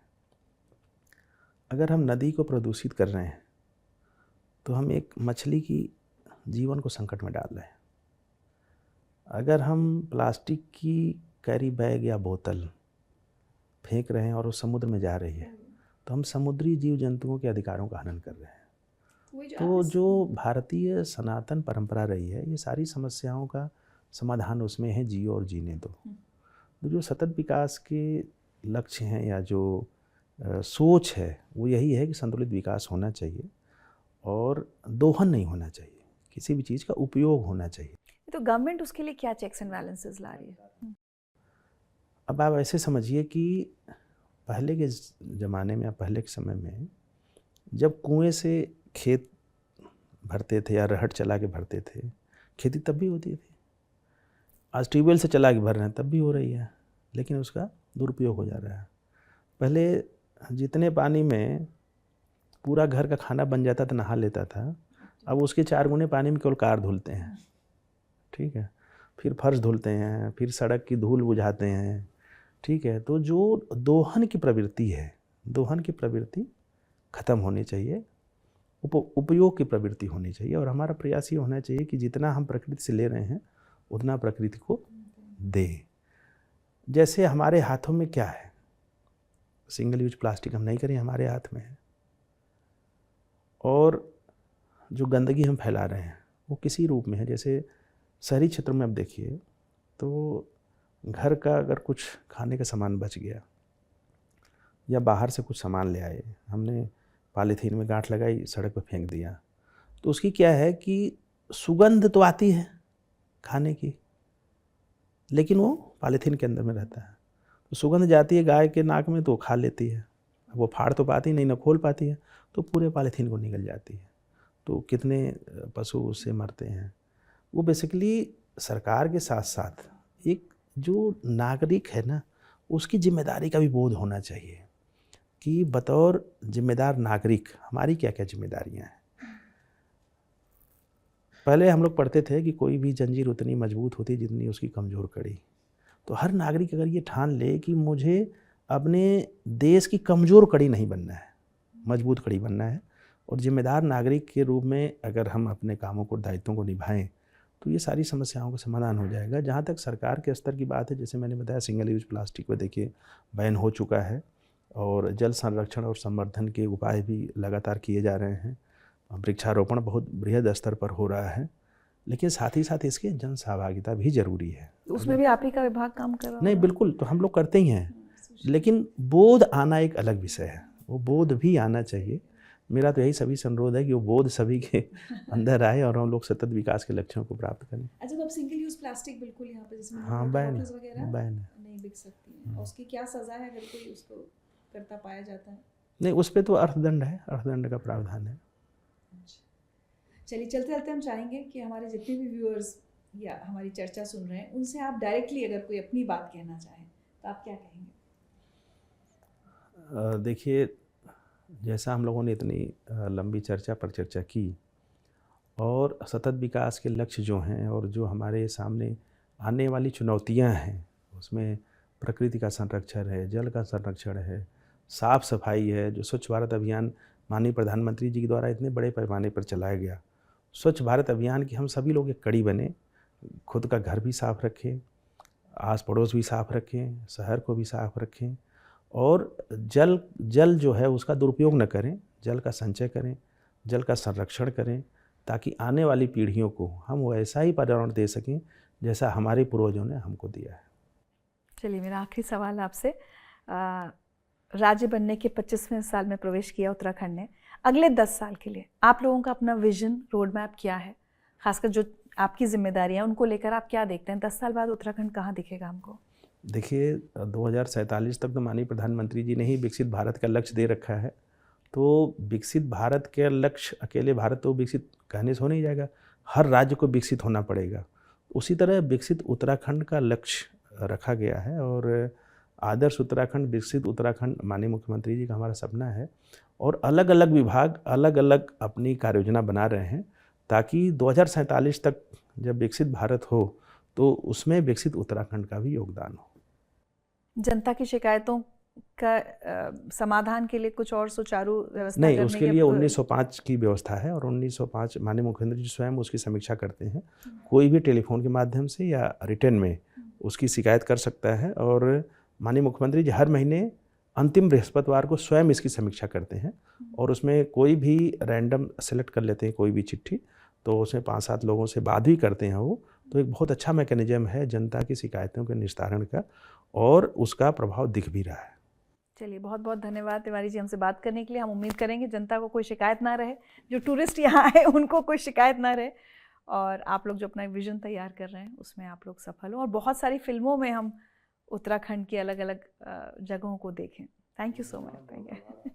अगर हम नदी को प्रदूषित कर रहे हैं तो हम एक मछली की जीवन को संकट में डाल रहे हैं। अगर हम प्लास्टिक की कैरी बैग या बोतल फेंक रहे हैं और वो समुद्र में जा रही है तो हम समुद्री जीव जंतुओं के अधिकारों का हनन कर रहे हैं। तो जो भारतीय सनातन परंपरा रही है, ये सारी समस्याओं का समाधान उसमें है, जियो और जीने दो। तो जो सतत विकास के लक्ष्य हैं या जो सोच है वो यही है कि संतुलित विकास होना चाहिए और दोहन नहीं होना चाहिए, किसी भी चीज़ का उपयोग होना चाहिए। तो गवर्नमेंट उसके लिए क्या चेक्स एंड बैलेंसेस ला रही है? अब आप ऐसे समझिए कि पहले के ज़माने में या पहले के समय में जब कुएं से खेत भरते थे या रहट चला के भरते थे, खेती तब भी होती थी। आज ट्यूबवेल से चला के भर रहे हैं तब भी हो रही है, लेकिन उसका दुरुपयोग हो जा रहा है। पहले जितने पानी में पूरा घर का खाना बन जाता था, नहा लेता था, अब उसके 4 गुने पानी में केवल कार धुलते हैं, ठीक है, फिर फर्श धुलते हैं, फिर सड़क की धूल बुझाते हैं, ठीक है। तो जो दोहन की प्रवृत्ति है, दोहन की प्रवृत्ति ख़त्म होनी चाहिए, उपयोग की प्रवृत्ति होनी चाहिए। और हमारा प्रयास ये होना चाहिए कि जितना हम प्रकृति से ले रहे हैं उतना प्रकृति को दें। जैसे हमारे हाथों में क्या है, सिंगल यूज प्लास्टिक हम नहीं करें, हमारे हाथ में है। और जो गंदगी हम फैला रहे हैं वो किसी रूप में है। जैसे शहरी क्षेत्रों में अब देखिए तो घर का अगर कुछ खाने का सामान बच गया या बाहर से कुछ सामान ले आए, हमने पॉलीथीन में गांठ लगाई, सड़क पर फेंक दिया, तो उसकी क्या है कि सुगंध तो आती है खाने की, लेकिन वो पॉलीथीन के अंदर में रहता है। तो सुगंध जाती है गाय के नाक में तो खा लेती है, वो फाड़ तो पाती नहीं, न खोल पाती है, तो पूरे पॉलीथीन को निगल जाती है। तो कितने पशु उससे मरते हैं। वो बेसिकली सरकार के साथ साथ एक जो नागरिक है ना, उसकी जिम्मेदारी का भी बोध होना चाहिए कि बतौर जिम्मेदार नागरिक हमारी क्या क्या जिम्मेदारियां हैं। पहले हम लोग पढ़ते थे कि कोई भी जंजीर उतनी मजबूत होती जितनी उसकी कमज़ोर कड़ी। तो हर नागरिक अगर ये ठान ले कि मुझे अपने देश की कमज़ोर कड़ी नहीं बनना है, मजबूत कड़ी बनना है, और जिम्मेदार नागरिक के रूप में अगर हम अपने कामों को, दायित्वों को निभाएं तो ये सारी समस्याओं का समाधान हो जाएगा। जहाँ तक सरकार के स्तर की बात है, जैसे मैंने बताया सिंगल यूज प्लास्टिक पर देखिए बैन हो चुका है और जल संरक्षण और संवर्धन के उपाय भी लगातार किए जा रहे हैं। वृक्षारोपण बहुत बृहद स्तर पर हो रहा है, लेकिन साथ ही साथ इसके जन सहभागिता भी जरूरी है। उसमें भी आप ही का विभाग काम कर रहा है? नहीं, बिल्कुल, तो हम लोग करते ही हैं, लेकिन बोध आना एक अलग विषय है, वो बोध भी आना चाहिए। मेरा तो यही सभी से अनुरोध है कि वो बोध सभी के अंदर आए और हम लोग सतत विकास के लक्ष्यों को प्राप्त करें। अच्छा, तो अब सिंगल यूज प्लास्टिक बिल्कुल यहाँ पे जिसमें हाँ, बैन है, नहीं बिक सकती है, और उसकी क्या सज़ा है अगर कोई उसको करता पाया जाता है? नहीं, उस पर तो अर्थदंड है, अर्थदंड का प्रावधान है। चलिए, चलते चलते हम चाहेंगे कि हमारे जितने भी व्यूअर्स या हमारी चर्चा सुन रहे हैं उनसे आप डायरेक्टली अगर कोई अपनी बात कहना चाहें तो आप क्या कहेंगे? देखिए, जैसा हम लोगों ने इतनी लंबी चर्चा पर चर्चा की और सतत विकास के लक्ष्य जो हैं और जो हमारे सामने आने वाली चुनौतियां हैं, उसमें प्रकृति का संरक्षण है, जल का संरक्षण है, साफ़ सफाई है, जो स्वच्छ भारत अभियान माननीय प्रधानमंत्री जी के द्वारा इतने बड़े पैमाने पर चलाया गया। स्वच्छ भारत अभियान की हम सभी लोग एक कड़ी बने, खुद का घर भी साफ़ रखें, आस पड़ोस भी साफ़ रखें, शहर को भी साफ़ रखें, और जल जो है उसका दुरुपयोग न करें, जल का संचय करें, जल का संरक्षण करें, ताकि आने वाली पीढ़ियों को हम वैसा ही पर्यावरण दे सकें जैसा हमारे पूर्वजों ने हमको दिया है। चलिए, मेरा आखिरी सवाल आपसे, राज्य बनने के 25वें साल में प्रवेश किया उत्तराखंड ने, अगले 10 साल के लिए आप लोगों का अपना विजन, रोड मैप क्या है? खासकर जो आपकी जिम्मेदारियां, उनको लेकर आप क्या देखते हैं? 10 साल बाद उत्तराखंड कहाँ दिखेगा हमको? देखिए 2047 तक तो माननीय प्रधानमंत्री जी ने ही विकसित भारत का लक्ष्य दे रखा है। तो विकसित भारत के लक्ष्य, अकेले भारत तो विकसित कहने से हो नहीं जाएगा, हर राज्य को विकसित होना पड़ेगा। उसी तरह विकसित उत्तराखंड का लक्ष्य रखा गया है और आदर्श उत्तराखंड, विकसित उत्तराखंड माननीय मुख्यमंत्री जी का हमारा सपना है। और अलग अलग विभाग अलग अलग अपनी कार्य योजना बना रहे हैं ताकि 2047 तक जब विकसित भारत हो तो उसमें विकसित उत्तराखंड का भी योगदान हो। जनता की शिकायतों का समाधान के लिए कुछ और सुचारू व्यवस्था नहीं, करने उसके के लिए 1905 की व्यवस्था है और 1905 माननीय मुख्यमंत्री जी स्वयं उसकी समीक्षा करते हैं। कोई भी टेलीफोन के माध्यम से या रिटर्न में उसकी शिकायत कर सकता है और माननीय मुख्यमंत्री जी हर महीने अंतिम बृहस्पतिवार को स्वयं इसकी समीक्षा करते हैं और उसमें कोई भी रैंडम सेलेक्ट कर लेते हैं कोई भी चिट्ठी, तो उसमें 5-7 लोगों से बात भी करते हैं वो। तो एक बहुत अच्छा मैकेनिज्म है जनता की शिकायतों के निस्तारण का और उसका प्रभाव दिख भी रहा है। चलिए, बहुत बहुत धन्यवाद तिवारी जी हमसे बात करने के लिए। हम उम्मीद करेंगे जनता को कोई शिकायत ना रहे, जो टूरिस्ट यहाँ आए उनको कोई शिकायत ना रहे, और आप लोग जो अपना विजन तैयार कर रहे हैं उसमें आप लोग सफल हो और बहुत सारी फिल्मों में हम उत्तराखंड की अलग अलग जगहों को देखें। Thank you so much.